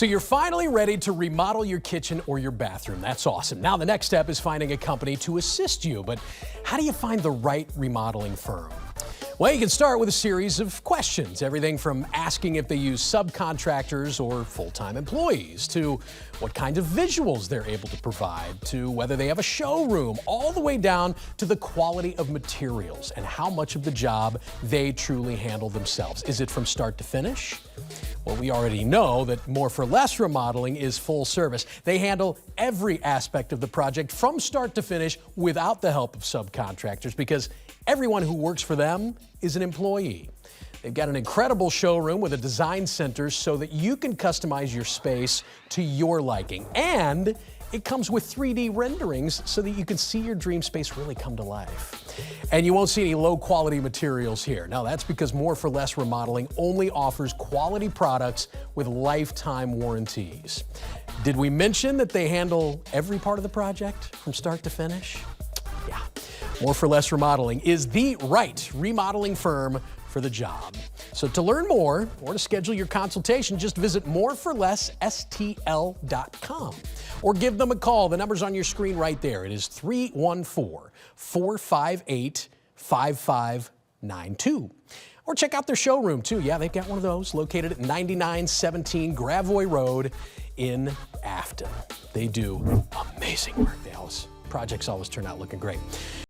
So you're finally ready to remodel your kitchen or your bathroom. That's awesome. Now the next step is finding a company to assist you. But how do you find the right remodeling firm? Well, you can start with a series of questions, everything from asking if they use subcontractors or full-time employees, to what kind of visuals they're able to provide, to whether they have a showroom, all the way down to the quality of materials and how much of the job they truly handle themselves. Is it from start to finish? Well, we already know that More For Less Remodeling is full service. They handle every aspect of the project from start to finish without the help of subcontractors, because everyone who works for them is an employee. They've got an incredible showroom with a design center so that you can customize your space to your liking. And it comes with 3D renderings so that you can see your dream space really come to life. And you won't see any low-quality materials here. Now, that's because More For Less Remodeling only offers quality products with lifetime warranties. Did we mention that they handle every part of the project from start to finish? Yeah. More For Less Remodeling is the right remodeling firm for the job. So to learn more or to schedule your consultation, just visit moreforlessstl.com or give them a call. The number's on your screen right there. It is 314-458-5592. Or check out their showroom too. Yeah, they've got one of those located at 9917 Gravois Road in Afton. They do amazing work. Projects always turn out looking great.